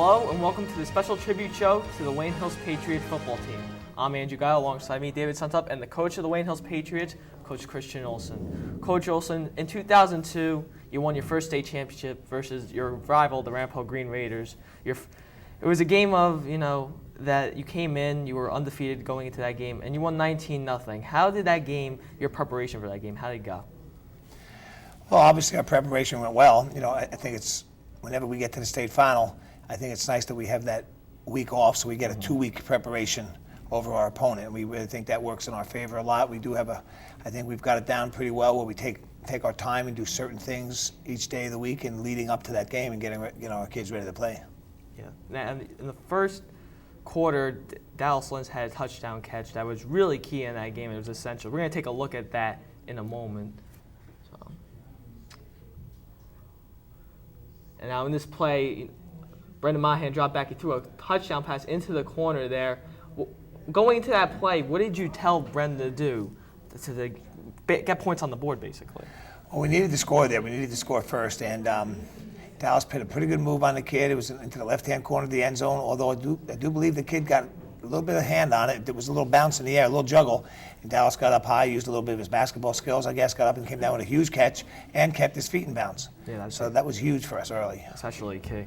Hello and welcome to the special tribute show to the Wayne Hills Patriot football team. I'm Andrew Gayo, alongside me, David Suntup, and the coach of the Wayne Hills Patriots, Coach Christian Olson. Coach Olson, in 2002, you won your first state championship versus your rival, the Ramapo Green Raiders. It was a game of, that you came in, you were undefeated going into that game, and you won 19-0. How did that game, your preparation for that game, how did it go? Well, obviously our preparation went well. I think it's, whenever we get to the state final, I think it's nice that we have that week off, so we get a 2-week preparation over our opponent. We really think that works in our favor a lot. We do have I think we've got it down pretty well where we take our time and do certain things each day of the week and leading up to that game and getting our kids ready to play. Yeah. And in the first quarter, Dallas Lynch had a touchdown catch that was really key in that game. It was essential. We're going to take a look at that in a moment. And now in this play, Brendan Monahan dropped back. He threw a touchdown pass into the corner there. Going into that play, what did you tell Brendan to do to get points on the board, basically? Well, we needed to score there. We needed to score first. And Dallas put a pretty good move on the kid. It was into the left-hand corner of the end zone, although I do believe the kid got a little bit of hand on it. There was a little bounce in the air, a little juggle. And Dallas got up high, used a little bit of his basketball skills, I guess, got up and came down with a huge catch and kept his feet in bounds. Yeah, so that was huge for us early. That's actually key.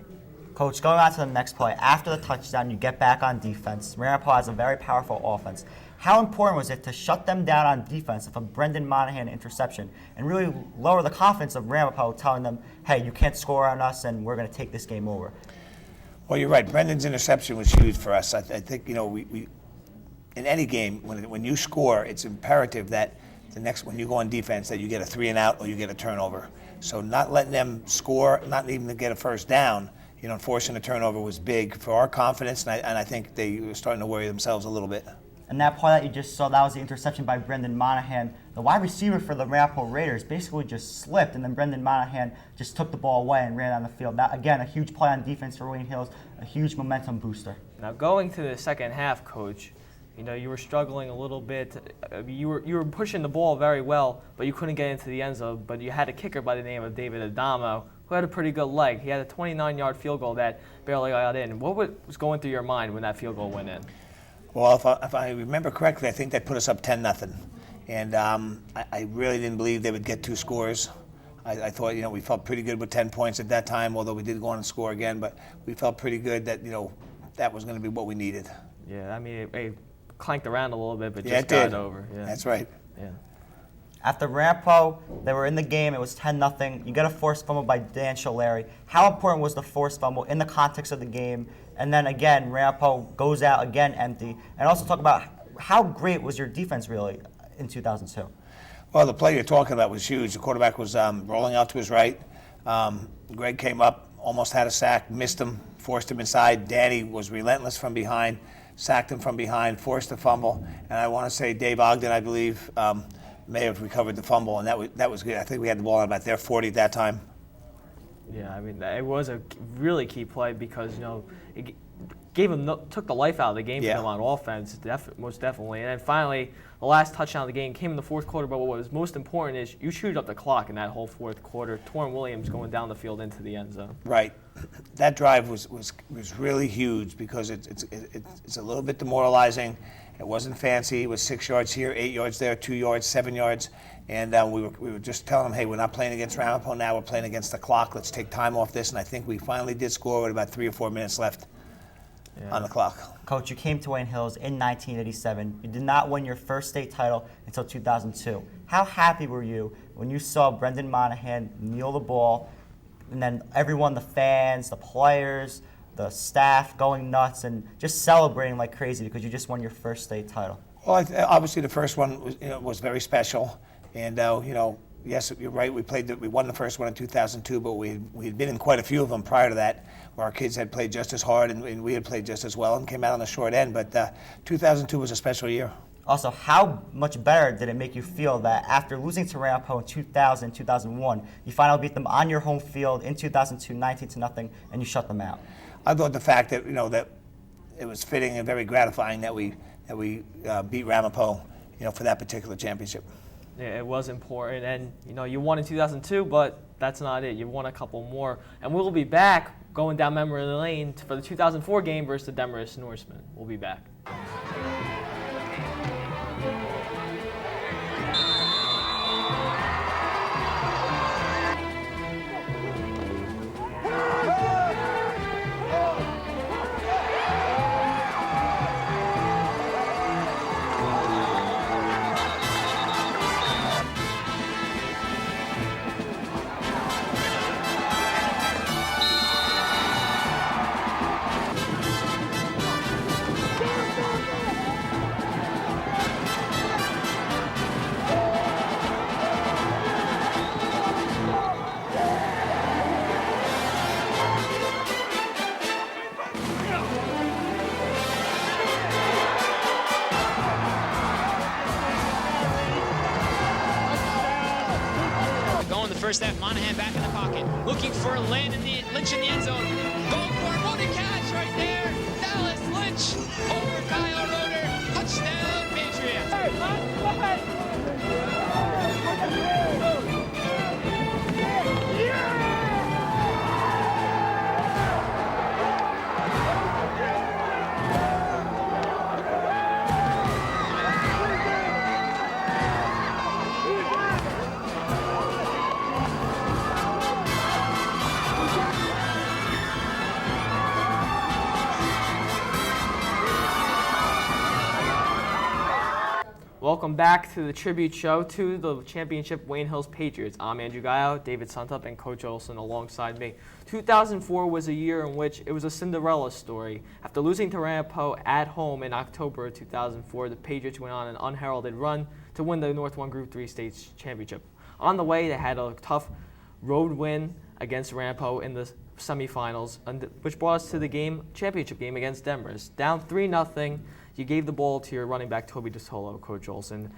Coach, going on to the next play, after the touchdown, you get back on defense. Ramapo has a very powerful offense. How important was it to shut them down on defense with a Brendan Monahan interception and really lower the confidence of Ramapo, telling them, hey, you can't score on us and we're going to take this game over? Well, you're right. Brendan's interception was huge for us. I think, we in any game, when you score, it's imperative that when you go on defense, that you get a 3-and-out or you get a turnover. So not letting them score, not even to get a first down, forcing a turnover was big for our confidence, and I think they were starting to worry themselves a little bit. And that play that you just saw, that was the interception by Brendan Monahan. The wide receiver for the Ramapo Raiders basically just slipped, and then Brendan Monahan just took the ball away and ran on the field. That, again, a huge play on defense for Wayne Hills, a huge momentum booster. Now, going to the second half, Coach, you were struggling a little bit. You were pushing the ball very well, but you couldn't get into the end zone. But you had a kicker by the name of David Adamo, who had a pretty good leg. He had a 29-yard field goal that barely got in. What was going through your mind when that field goal went in? Well, if I remember correctly, I think that put us up 10-0. And I really didn't believe they would get 2 scores. I thought, we felt pretty good with 10 points at that time, although we did go on and score again. But we felt pretty good that, that was going to be what we needed. Yeah, it clanked around a little bit, but just got it over. Yeah. That's right. Yeah. After Ramapo, they were in the game. It was 10-0. You got a forced fumble by Dan Sholari. How important was the forced fumble in the context of the game? And then again, Ramapo goes out again empty. And also talk about how great was your defense really in 2002? Well, the play you're talking about was huge. The quarterback was rolling out to his right. Greg came up, almost had a sack, missed him, forced him inside. Danny was relentless from behind, sacked him from behind, forced the fumble. And I want to say Dave Ogden, I believe, may have recovered the fumble, and that was good. I think we had the ball at about their 40 at that time. Yeah, it was a really key play because it took the life out of the game for them on offense, most definitely. And then finally, the last touchdown of the game came in the fourth quarter. But what was most important is you chewed up the clock in that whole fourth quarter. Torrin Williams going down the field into the end zone. Right, that drive was really huge because it's a little bit demoralizing. It wasn't fancy. It was 6 yards here, 8 yards there, 2 yards, 7 yards. And we were just telling them, hey, we're not playing against Ramapo now. We're playing against the clock. Let's take time off this. And I think we finally did score with about 3 or 4 minutes left on the clock. Coach, you came to Wayne Hills in 1987. You did not win your first state title until 2002. How happy were you when you saw Brendan Monahan kneel the ball and then everyone, the fans, the players, the staff going nuts and just celebrating like crazy because you just won your first state title? Well, obviously the first one was very special, and yes, you're right. We won the first one in 2002, but we had been in quite a few of them prior to that, where our kids had played just as hard and we had played just as well and came out on the short end. But 2002 was a special year. Also, how much better did it make you feel that after losing to Ramapo in 2000, 2001, you finally beat them on your home field in 2002, 19-0, and you shut them out? I thought the fact that that it was fitting and very gratifying that we beat Ramapo, for that particular championship. Yeah, it was important, and you won in 2002, but that's not it. You won a couple more, and we'll be back going down memory lane for the 2004 game versus the Demarest Norsemen. We'll be back. First half, Monahan back in the pocket, looking for Lynch in the end zone. Going for it, what a catch right there! Dallas Lynch over Gayo Roeder, touchdown Patriots! Welcome back to the tribute show to the championship Wayne Hills Patriots. I'm Andrew Gayo, David Suntup, and Coach Olson alongside me. 2004 was a year in which it was a Cinderella story. After losing to Ramapo at home in October of 2004, the Patriots went on an unheralded run to win the North 1 Group 3 States Championship. On the way, they had a tough road win against Ramapo in the semifinals, which brought us to the championship game against Demarest. Down 3-0. You gave the ball to your running back, Toby DeTolo, Coach Olson.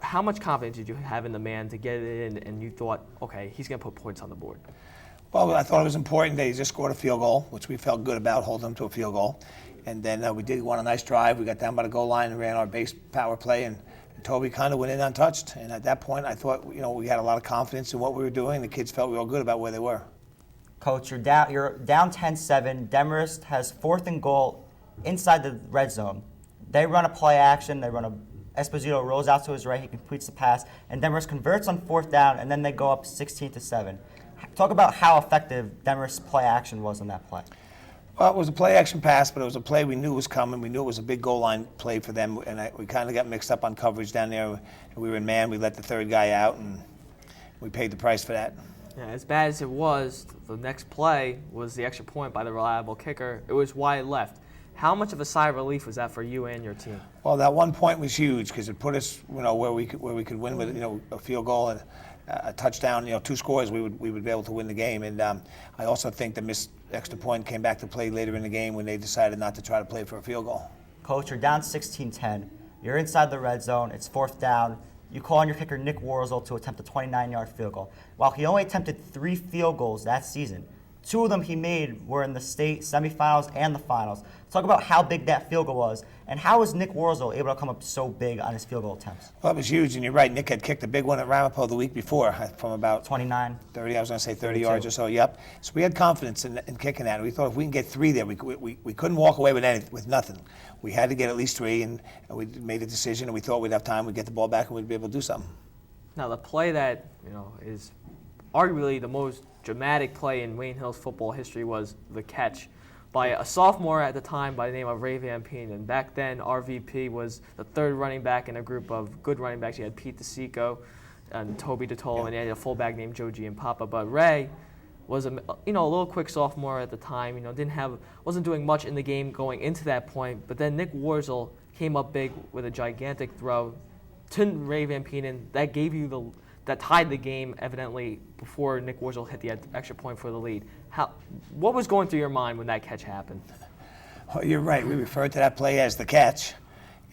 How much confidence did you have in the man to get it in, and you thought, okay, he's going to put points on the board? Well, I thought it was important that he just scored a field goal, which we felt good about, holding him to a field goal. And then we did want a nice drive. We got down by the goal line and ran our base power play, and Toby kind of went in untouched. And at that point, I thought, we had a lot of confidence in what we were doing. The kids felt real good about where they were. Coach, you're down 10-7. Demarest has 4th and goal inside the red zone. They run a play action. Esposito rolls out to his right. He completes the pass, and Demarest converts on 4th down, and then they go up 16-7. Talk about how effective Demarest's play action was on that play. Well, it was a play action pass, but it was a play we knew was coming. We knew it was a big goal line play for them, and we kind of got mixed up on coverage down there. We were in man. We let the third guy out, and we paid the price for that. Yeah, as bad as it was, the next play was the extra point by the reliable kicker. It was wide left. How much of a sigh of relief was that for you and your team? Well, that 1 point was huge because it put us, where we could win with, a field goal and a touchdown. 2 scores, we would be able to win the game. And I also think the missed extra point came back to play later in the game when they decided not to try to play for a field goal. Coach, you're down 16-10. You're inside the red zone. It's 4th down. You call on your kicker, Nick Warzel, to attempt a 29-yard field goal. While he only attempted 3 field goals that season, 2 of them he made were in the state semifinals and the finals. Talk about how big that field goal was, and how was Nick Warzel able to come up so big on his field goal attempts? Well, it was huge, and you're right. Nick had kicked a big one at Ramapo the week before from about 29, 30. I was going to say 30 yards or so. Yep. So we had confidence in kicking that. We thought if we can get 3 there, we couldn't walk away with nothing. We had to get at least 3, and we made a decision, and we thought we'd have time. We'd get the ball back, and we'd be able to do something. Now, the play that is arguably the most dramatic play in Wayne Hills football history was the catch by a sophomore at the time by the name of Ray Van Penen. Back then, RVP was the 3rd running back in a group of good running backs. You had Pete DeSico and Toby DeTolo, and you had a fullback named Joe Giampapa. But Ray was a little quick sophomore at the time. Wasn't doing much in the game going into that point. But then Nick Warzel came up big with a gigantic throw to Ray Van Penen that tied the game, evidently, before Nick Warzel hit the extra point for the lead. What was going through your mind when that catch happened? Well, you're right. We referred to that play as the catch,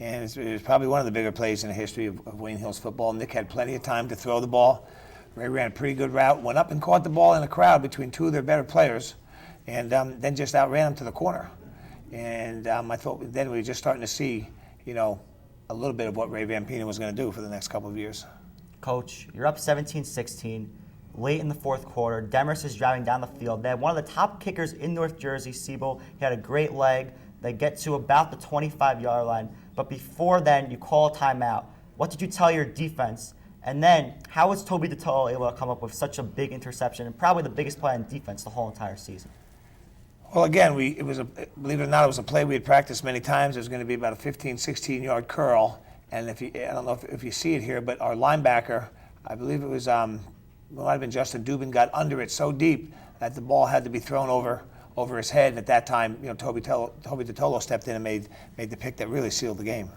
and it was probably one of the bigger plays in the history of Wayne Hills football. Nick had plenty of time to throw the ball. Ray ran a pretty good route, went up and caught the ball in a crowd between 2 of their better players, and then just outran him to the corner. And I thought then we were just starting to see, a little bit of what Ray Van Penen was going to do for the next couple of years. Coach, you're up 17-16. Late in the fourth quarter, Demers is driving down the field. They have one of the top kickers in North Jersey, Siebel. He had a great leg. They get to about the 25-yard line. But before then, you call a timeout. What did you tell your defense? And then, how was Toby DeTolo able to come up with such a big interception and probably the biggest play on defense the whole entire season? Well, again, believe it or not, it was a play we had practiced many times. It was going to be about a 15, 16-yard curl. And I don't know if you see it here, but our linebacker, I believe it was, it might have been Justin Dubin, got under it so deep that the ball had to be thrown over his head. And at that time, Toby DeTolo stepped in and made the pick that really sealed the game.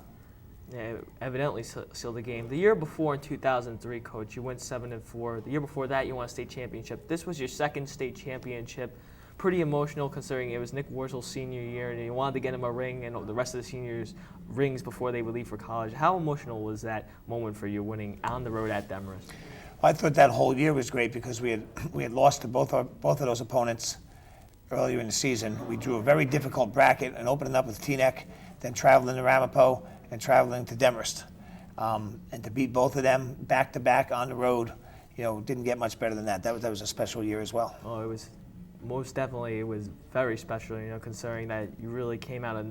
Yeah, evidently sealed the game. The year before, in 2003, Coach, you went 7-4. The year before that, you won a state championship. This was your second state championship. Pretty emotional considering it was Nick Worzel's senior year and you wanted to get him a ring and the rest of the seniors rings before they would leave for college. How emotional was that moment for you winning on the road at Demers? Well, I thought that whole year was great because we had lost to both of those opponents earlier in the season. We drew a very difficult bracket and opening up with Teaneck, then traveling to Ramapo and traveling to Demers. And to beat both of them back to back on the road, didn't get much better than that. That was a special year as well. Oh, it was. Most definitely, it was very special, considering that you really came out of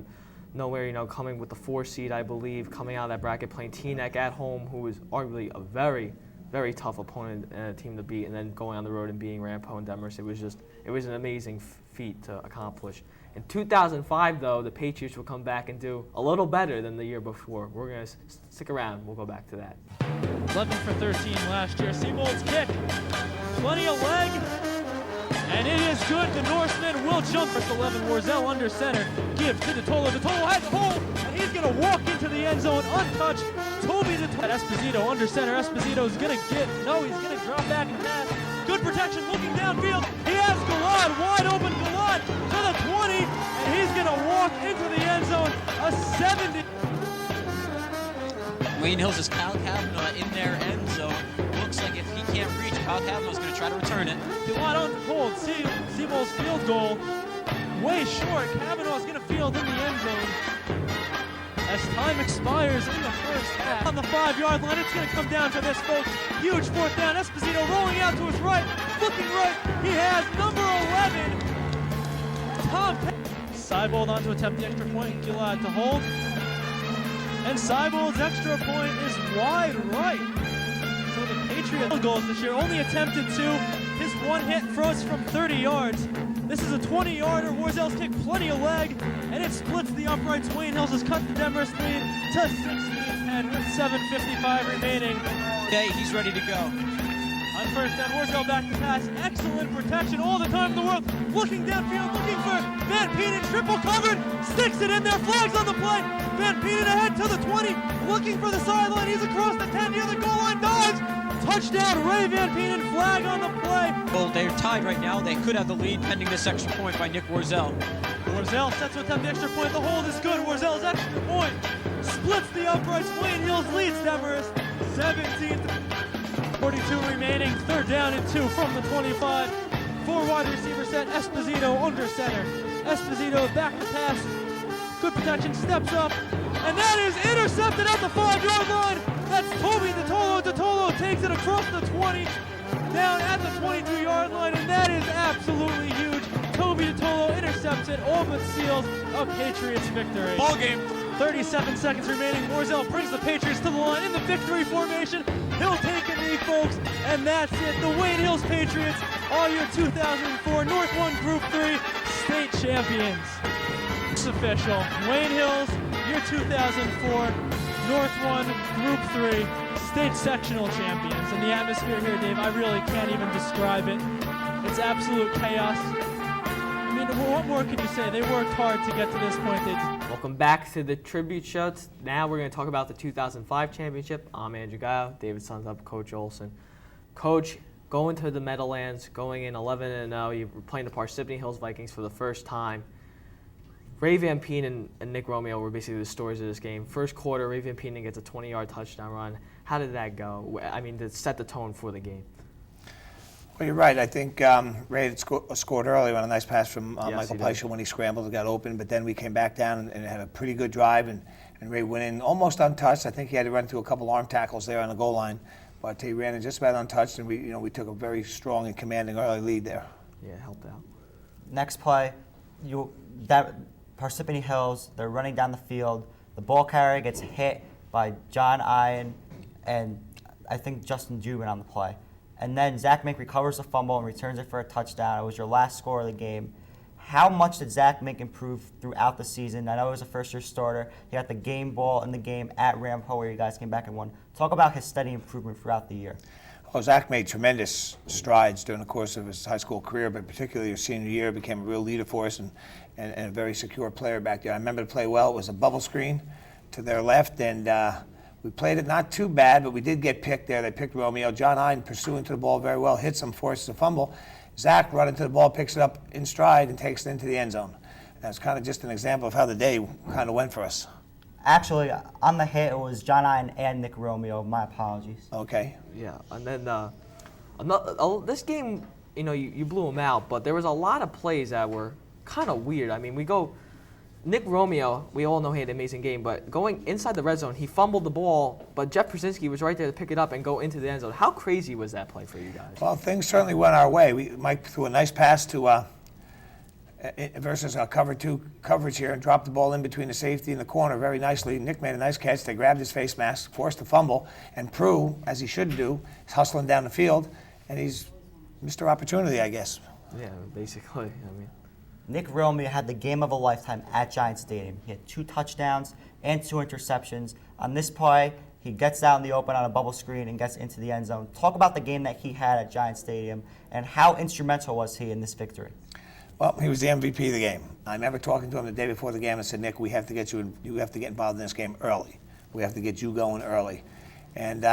nowhere, coming with the 4 seed, I believe, coming out of that bracket, playing Teaneck at home, who was arguably a very, very tough opponent and a team to beat, and then going on the road and beating Ramapo and Demers. It was an amazing feat to accomplish. In 2005, though, the Patriots will come back and do a little better than the year before. We're going to stick around. We'll go back to that. 11 for 13 last year. Seabold's kick. Plenty of leg. And it is good. The Norseman will jump. First 11, Warzel under center. Gives to DeTolo. DeTolo has a hole, and he's going to walk into the end zone untouched. Toby DeTolo. Esposito under center. Esposito's going to he's going to drop back and pass. Good protection looking downfield. He has Galad, wide open Galad to the 20, and he's going to walk into the end zone. A 70. Wayne Hills is Kyle Kavanaugh in their end zone. Looks like if he can't reach, Kyle Kavanaugh's going to try to return it. Galad on hold. Seabold's field goal way short. Kavanaugh's going to field in the end zone. As time expires in the first half. On the 5-yard line, it's going to come down to this, folks. Huge 4th down. Esposito rolling out to his right. Looking right. He has number 11. Tom Seibold on to attempt the extra point. Gilad to hold. And Seibold's extra point is wide right. So the Patriot goals this year only attempted 2. His one hit throws from 30 yards. This is a 20-yarder. Warzel's kick, plenty of leg, and it splits the uprights. Wayne Hills has cut the Demers lead to 16-10 with 7:55 remaining. Okay, he's ready to go. On first down, Warzel back to pass. Excellent protection all the time in the world. Looking downfield, looking for Van Penen, triple covered. Sticks it in there, flags on the play. Van Penen ahead to the 20, looking for the sideline. He's across the 10 near the goal line, dives. Touchdown, Ray Van Penen, flag on the play. Well, they're tied right now. They could have the lead pending this extra point by Nick Warzel. Warzel sets to attempt the extra point. The hold is good. Warzel's extra point splits the uprights. Wayne Hills leads Demers 17-42 remaining. 3rd down and 2 from the 25. 4 wide receiver set. Esposito under center. Esposito back to pass. Good protection, steps up, and that is intercepted at the 5-yard line. That's Toby DeTolo. DeTolo takes it across the 20, down at the 22-yard line, and that is absolutely huge. Toby DeTolo intercepts it, all but seals a Patriots victory. Ball game. 37 seconds remaining. Warzel brings the Patriots to the line in the victory formation. He'll take a knee, folks, and that's it. The Wayne Hills Patriots are your 2004 North 1 Group 3 state champions. It's official. Wayne Hills, your 2004 North 1 Group 3 state sectional champions. And the atmosphere here, Dave, I really can't even describe it. It's absolute chaos. I mean, what more can you say? They worked hard to get to this point. Welcome back to the tribute show. Now we're going to talk about the 2005 championship. I'm Andrew Gayo, David Suntup, Coach Olson. Coach, going to the Meadowlands, going in 11-0, you're playing the Parsippany Hills Vikings for the first time. Ray Van Penen and Nick Romeo were basically the stories of this game. First quarter, Ray Van Penen gets a 20-yard touchdown run. How did that go? I mean, to set the tone for the game. Well, you're right. I think Ray had scored early on a nice pass from Michael Peischel when he scrambled and got open, but then we came back down and had a pretty good drive, and Ray went in almost untouched. I think he had to run through a couple arm tackles there on the goal line, but he ran it just about untouched, and we took a very strong and commanding early lead there. Yeah, it helped out. Next play, Parsippany Hills, they're running down the field. The ball carrier gets hit by John Ian and I think Justin Jubin on the play. And then Zach Mink recovers the fumble and returns it for a touchdown. It was your last score of the game. How much did Zach Mink improve throughout the season? I know he was a first-year starter. He got the game ball in the game at Rampo where you guys came back and won. Talk about his steady improvement throughout the year. Well, Zach made tremendous strides during the course of his high school career, but particularly his senior year, became a real leader for us and a very secure player back there. I remember the play well. It was a bubble screen to their left, and we played it not too bad, but we did get picked there. They picked Romeo. John Hine pursuing to the ball very well, hits him, forces a fumble. Zach running to the ball, picks it up in stride, and takes it into the end zone. That's kind of just an example of how the day kind of went for us. Actually, on the hit, it was John Ian and Nick Romeo. My apologies. Okay. Yeah, and then this game, you blew him out, but there was a lot of plays that were kind of weird. I mean, Nick Romeo, we all know he had an amazing game, but going inside the red zone, he fumbled the ball, but Jeff Krasinski was right there to pick it up and go into the end zone. How crazy was that play for you guys? Well, things certainly went our way. Mike threw a nice pass to versus cover 2 coverage here and dropped the ball in between the safety and the corner very nicely. Nick made a nice catch. They grabbed his face mask, forced the fumble, and Prue, as he should do, is hustling down the field, and he's Mr. Opportunity, I guess. Yeah, basically. Nick Romeo had the game of a lifetime at Giant Stadium. He had 2 touchdowns and 2 interceptions. On this play, he gets out in the open on a bubble screen and gets into the end zone. Talk about the game that he had at Giant Stadium and how instrumental was he in this victory? Well, he was the MVP of the game. I remember talking to him the day before the game and said, Nick, we have to get you have to get involved in this game early. We have to get you going early. And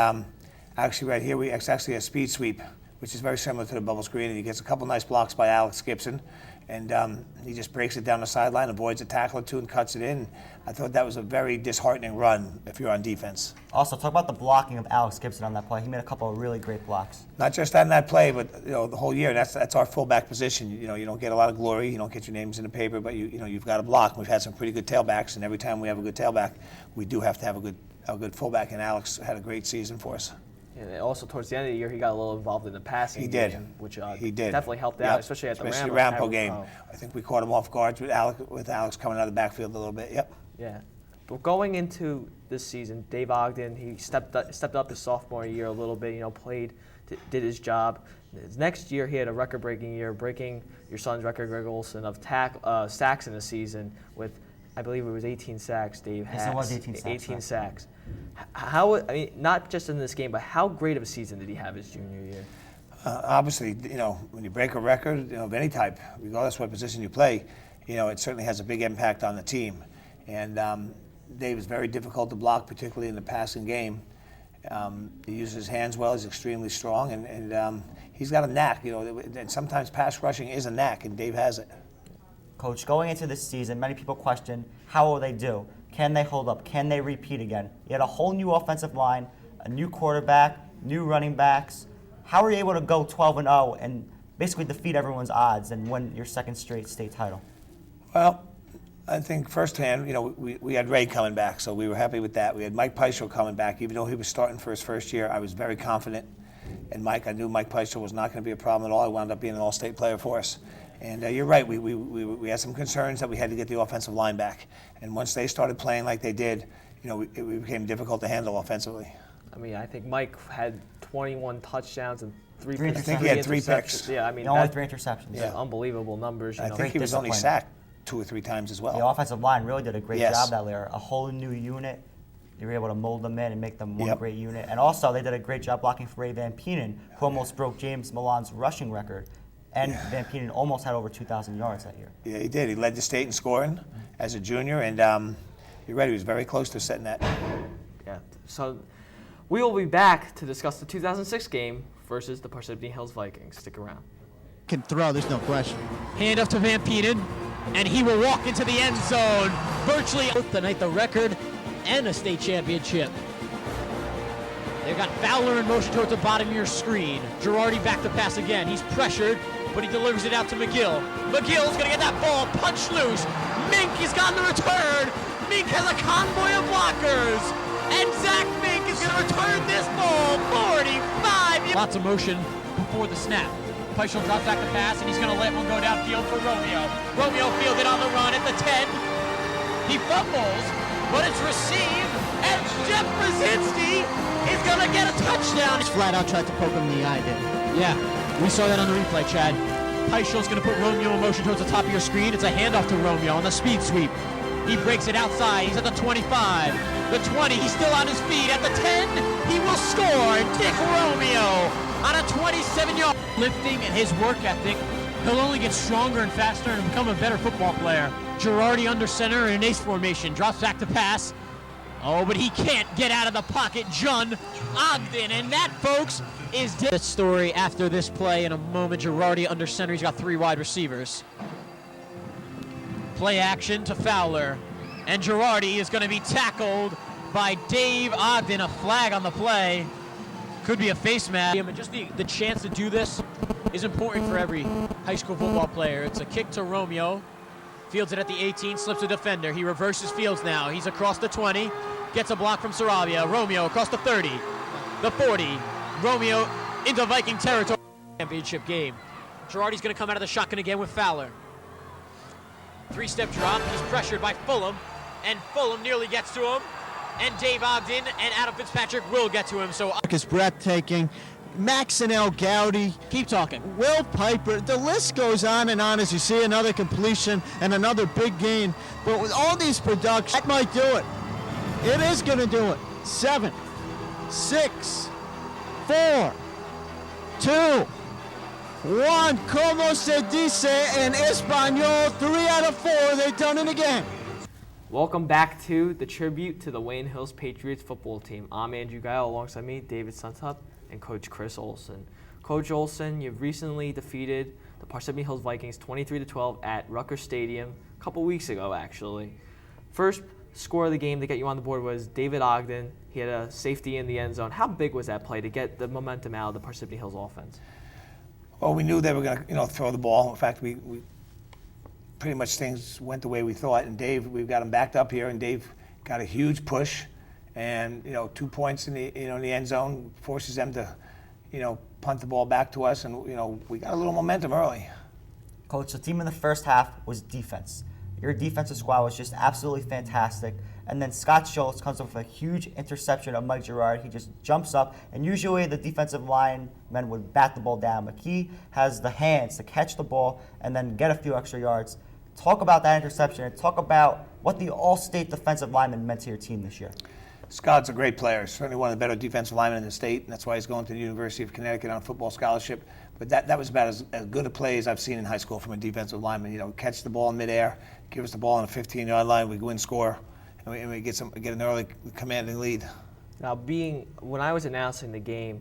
actually right here, it's actually a speed sweep, which is very similar to the bubble screen. And he gets a couple nice blocks by Alex Gibson. And he just breaks it down the sideline, avoids a tackle or two, and cuts it in. I thought that was a very disheartening run if you're on defense. Also, talk about the blocking of Alex Gibson on that play. He made a couple of really great blocks. Not just on that play, but the whole year. That's our fullback position. You don't get a lot of glory. You don't get your names in the paper, but you've got to block. We've had some pretty good tailbacks, and every time we have a good tailback, we do have to have a good fullback. And Alex had a great season for us. And also towards the end of the year, he got a little involved in the passing game, which he did. Definitely helped out, especially at the Rampo game. I think we caught him off guard with Alex coming out of the backfield a little bit. Yep. Yeah. But going into this season, Dave Ogden, he stepped up his sophomore year a little bit, played, did his job. His next year, he had a record-breaking year, breaking your son's record, Greg Olson, of sacks in the season with, I believe it was 18 sacks, Dave had. Yes, it was 18 sacks. 18 sacks. Not just in this game, but how great of a season did he have his junior year? Obviously, when you break a record of any type, regardless of what position you play, it certainly has a big impact on the team. And Dave is very difficult to block, particularly in the passing game. He uses his hands well. He's extremely strong, and he's got a knack. And sometimes pass rushing is a knack, and Dave has it. Coach, going into this season, many people question, how will they do? Can they hold up? Can they repeat again? You had a whole new offensive line, a new quarterback, new running backs. How are you able to go 12-0 and basically defeat everyone's odds and win your second straight state title? Well, I think firsthand, we had Ray coming back, so we were happy with that. We had Mike Peisel coming back. Even though he was starting for his first year, I was very confident in Mike. I knew Mike Peisel was not going to be a problem at all. He wound up being an all-state player for us. And you're right, we had some concerns that we had to get the offensive line back. And once they started playing like they did, it became difficult to handle offensively. I think Mike had 21 touchdowns and three I think he had 3 picks. Yeah, only 3 interceptions. Yeah. Unbelievable numbers. I think he was only sacked 2 or 3 times as well. The offensive line really did a great Yes. job that year. A whole new unit. They were able to mold them in and make them one Yep. great unit. And also, they did a great job blocking for Ray Van Penen, who almost broke James Milan's rushing record. And Van Penen almost had over 2,000 yards that year. Yeah, he did. He led the state in scoring as a junior, and you're right, he was very close to setting that. Yeah. So we will be back to discuss the 2006 game versus the Parsippany Hills Vikings. Stick around. Can throw, there's no question. Hand off to Van Penen, and he will walk into the end zone. Virtually tonight, the record and a state championship. They've got Fowler in motion towards the bottom of your screen. Girardi back to pass again. He's pressured, but he delivers it out to McGill. McGill's gonna get that ball punched loose. Mink has gotten the return. Mink has a convoy of blockers, and Zach Mink He's going to return this ball 45. Lots of motion before the snap. Patriot drops back the pass, and he's going to let one go downfield for Romeo. Romeo fielded on the run at the 10. He fumbles, but it's received, and Jeff Brzezinski is going to get a touchdown. Just flat out tried to poke him in the eye, did he? Yeah, we saw that on the replay, Chad. Patriot's going to put Romeo in motion towards the top of your screen. It's a handoff to Romeo on the speed sweep. He breaks it outside. He's at the 25, the 20. He's still on his feet. At the 10, he will score. Dick Romeo on a 27-yard. Lifting and his work ethic, he'll only get stronger and faster and become a better football player. Girardi under center in an ace formation. Drops back to pass. Oh, but he can't get out of the pocket. John Ogden. And that, folks, is the story after this play. In a moment, Girardi under center. He's got 3 wide receivers. Play action to Fowler. And Girardi is going to be tackled by Dave Ogden. A flag on the play. Could be a face mask. And just the chance to do this is important for every high school football player. It's a kick to Romeo. Fields it at the 18, slips a defender. He reverses Fields now. He's across the 20. Gets a block from Sarabia. Romeo across the 30. The 40. Romeo into Viking territory. Championship game. Girardi's going to come out of the shotgun again with Fowler. 3-step drop. He's pressured by Fulham. And Fulham nearly gets to him. And Dave Ogden and Adam Fitzpatrick will get to him. So Is breathtaking. Maxinel Gowdy. keep talking. Will Piper. The list goes on and on as you see another completion and another big gain. But with all these productions, that might do it. It is going to do it. 7, 6, 4, 2, 1. Como se dice en español? 3 out of 4. They've done it again. Welcome back to the tribute to the Wayne Hills Patriots football team. I'm Andrew Gayo, alongside me, David Suntup, and Coach Chris Olson. Coach Olson, you've recently defeated the Parsippany Hills Vikings 23-12 at Rutgers Stadium a couple weeks ago, actually. First score of the game to get you on the board was David Ogden. He had a safety in the end zone. How big was that play to get the momentum out of the Parsippany Hills offense? Well, we knew they were going to, throw the ball. In fact, we pretty much things went the way we thought. And Dave, we've got him backed up here, and Dave got a huge push, and 2 points in the in the end zone forces them to, punt the ball back to us, and we got a little momentum early. Coach, the team in the first half was defense. Your defensive squad was just absolutely fantastic. And then Scott Schultz comes up with a huge interception of Mike Girard. He just jumps up, and usually the defensive linemen would bat the ball down, but he has the hands to catch the ball and then get a few extra yards. Talk about that interception and talk about what the all-state defensive lineman meant to your team this year. Scott's a great player, certainly one of the better defensive linemen in the state, and that's why he's going to the University of Connecticut on a football scholarship. But that was about as good a play as I've seen in high school from a defensive lineman. Catch the ball in midair, give us the ball on the 15-yard line, we go and score, and we get an early commanding lead. Now, when I was announcing the game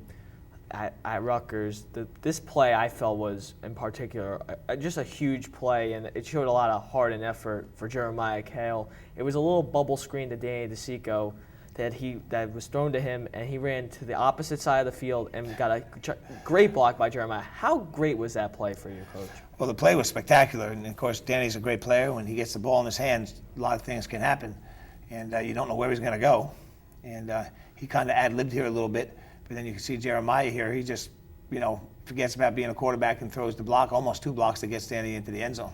at Rutgers, this play I felt was, in particular, just a huge play, and it showed a lot of heart and effort for Jeremiah Kale. It was a little bubble screen to Danny DeSico that was thrown to him, and he ran to the opposite side of the field and got a great block by Jeremiah. How great was that play for you, Coach? Well, the play was spectacular, and of course, Danny's a great player. When he gets the ball in his hands, a lot of things can happen, and you don't know where he's going to go. And he kind of ad-libbed here a little bit, but then you can see Jeremiah here. He just, forgets about being a quarterback and throws the block, almost 2 blocks, that gets Danny into the end zone.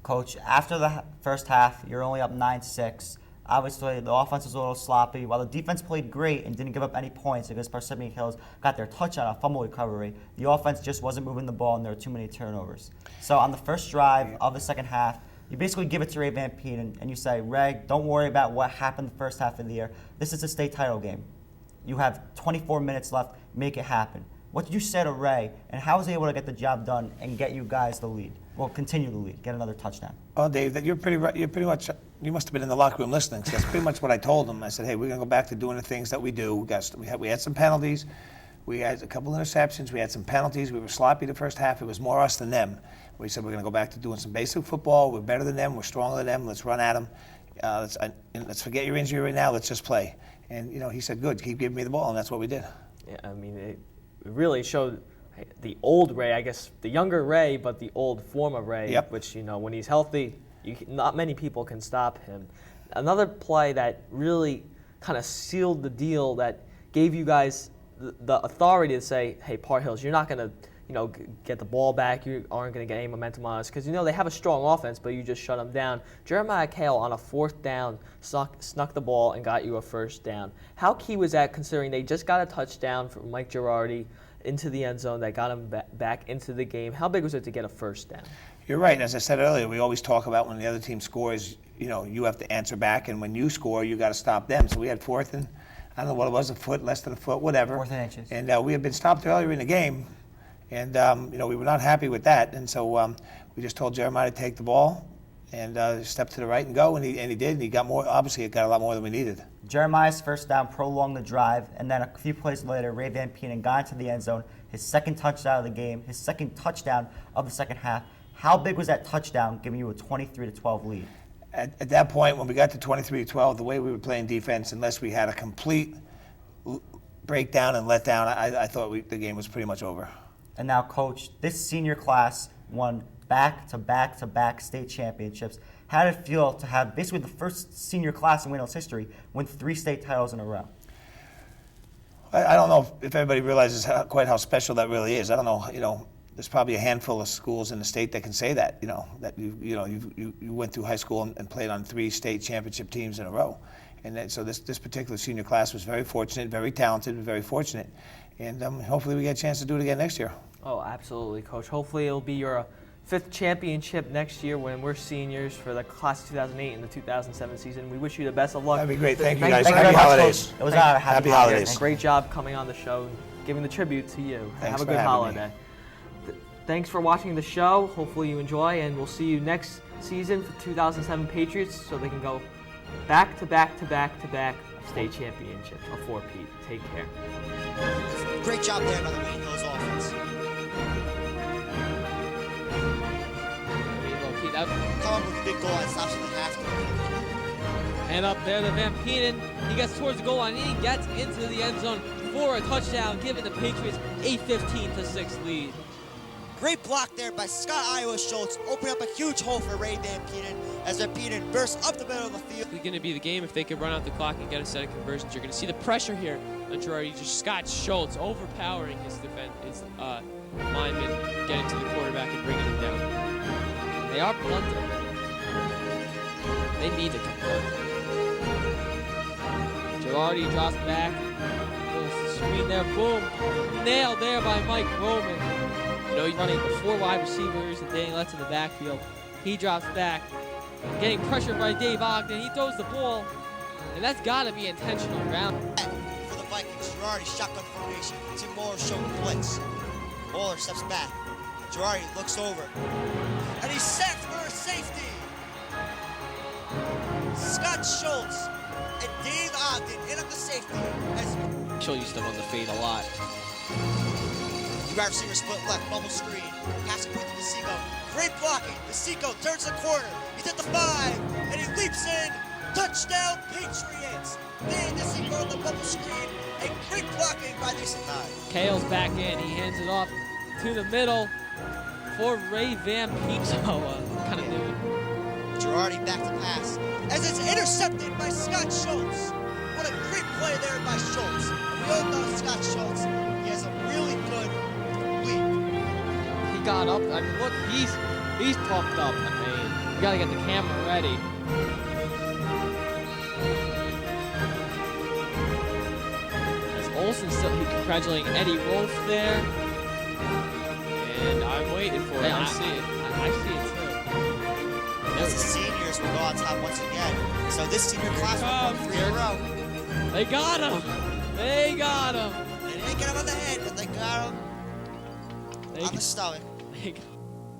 Coach, after the first half, you're only up 9-6. Obviously, the offense was a little sloppy. While the defense played great and didn't give up any points against Parsippany Hills, got their touchdown, a fumble recovery, the offense just wasn't moving the ball, and there were too many turnovers. So on the first drive of the second half, you basically give it to Ray Van Peen, and you say, Ray, don't worry about what happened the first half of the year. This is a state title game. You have 24 minutes left. Make it happen. What did you say to Ray, and how was he able to get the job done and get you guys the lead? Well, continue the lead, get another touchdown. Oh, Dave, you must have been in the locker room listening, because that's pretty much what I told him. I said, hey, we're going to go back to doing the things that we do. We had some penalties. We had a couple interceptions. We had some penalties. We were sloppy the first half. It was more us than them. We said we're going to go back to doing some basic football. We're better than them. We're stronger than them. Let's run at them. Let's forget your injury right now. Let's just play. And, he said, good, keep giving me the ball, and that's what we did. Yeah, I mean, it really showed the old Ray, I guess, the younger Ray, but the old form of Ray, yep. Which, when he's healthy, not many people can stop him. Another play that really kind of sealed the deal that gave you guys the authority to say, hey, Part Hills, you're not going to get the ball back. You aren't going to get any momentum on us because they have a strong offense, but you just shut them down. Jeremiah Kale on a 4th down snuck the ball and got you a 1st down. How key was that, considering they just got a touchdown from Mike Girardi into the end zone that got him back into the game? How big was it to get a 1st down? You're right. As I said earlier, we always talk about when the other team scores, you have to answer back, and when you score, you got to stop them. So we had 4th and, I don't know what it was, a foot, less than a foot, whatever. 4th and inches. And we had been stopped earlier in the game, and we were not happy with that. And so we just told Jeremiah to take the ball and step to the right and go, and he did. And he got more. Obviously, it got a lot more than we needed. Jeremiah's 1st down prolonged the drive, and then a few plays later, Ray Van Penen got into the end zone, his 2nd touchdown of the game, his 2nd touchdown of the second half. How big was that touchdown, giving you a 23-12 lead? At that point, when we got to 23-12, the way we were playing defense, unless we had a complete breakdown and letdown, I thought the game was pretty much over. And now, Coach, this senior class won back-to-back-to-back state championships. How did it feel to have basically the first senior class in Wayne Hills history win 3 state titles in a row? I don't know if everybody realizes quite how special that really is. I don't know, there's probably a handful of schools in the state that can say that, that you went through high school and played on 3 state championship teams in a row. And then, so this particular senior class was very fortunate, very talented, and very fortunate. And hopefully we get a chance to do it again next year. Oh, absolutely, Coach. Hopefully it'll be your 5th championship next year when we're seniors for the class of 2008 and the 2007 season. We wish you the best of luck. That'd be great. Thank you, guys. Thank you Happy very much, holidays. Coach. It was our happy holidays. And great job coming on the show and giving the tribute to you. Thanks Have a for good having holiday. Thanks for watching the show. Hopefully you enjoy, and we'll see you next season for 2007 Patriots so they can go back to back to back to back state championships, a 4-peat. Take care. Great job there by the Wayne Hills offense. Come up with a big goal and stops in the half. And up there, the Van Penen, he gets towards the goal line, and he gets into the end zone for a touchdown, giving the Patriots a 15-6 lead. Great block there by Scott Iowa Schultz, opening up a huge hole for Ray Van Penen as Van Penen bursts up the middle of the field. It's going to be the game if they can run out the clock and get a set of conversions. You're going to see the pressure here on Girardi. Just Scott Schultz overpowering his lineman, getting to the quarterback and bringing him down. They are blunted. They need to convert. Girardi drops back. Little screen there, boom. Nailed there by Mike Roman. He's running the 4 wide receivers and Danny Letts in the backfield. He drops back, getting pressured by Dave Ogden. He throws the ball, and that's got to be intentional round. For the Vikings, Girardi shotgun formation. Tim Moore showing blitz. Moeller steps back. Girardi looks over, and he's sacked for a safety. Scott Schultz and Dave Ogden in on the safety. She'll use them on the fade a lot. Wide receiver split left, bubble screen. Passing point to Desico. Great blocking. Desico turns the corner. He's at the 5, and he leaps in. Touchdown, Patriots. Dan Desico on the bubble screen, and great blocking by Mason Nye. Kale's back in. He hands it off to the middle for Ray Van Penen. So, kind of new. Girardi back to pass, as it's intercepted by Scott Schultz. What a great play there by Schultz. And we all know Scott Schultz. He has a really good lead. He got up. I mean, look, he's pumped up. I mean, you gotta get the camera ready. As Olsen still congratulating Eddie Wolf there. And I'm waiting for it. I see it. I see it too. As the seniors will go on top once again. So this senior class will win 3 in a row. They got him. They got him. They didn't get him on the head, but they got him on the stomach. They got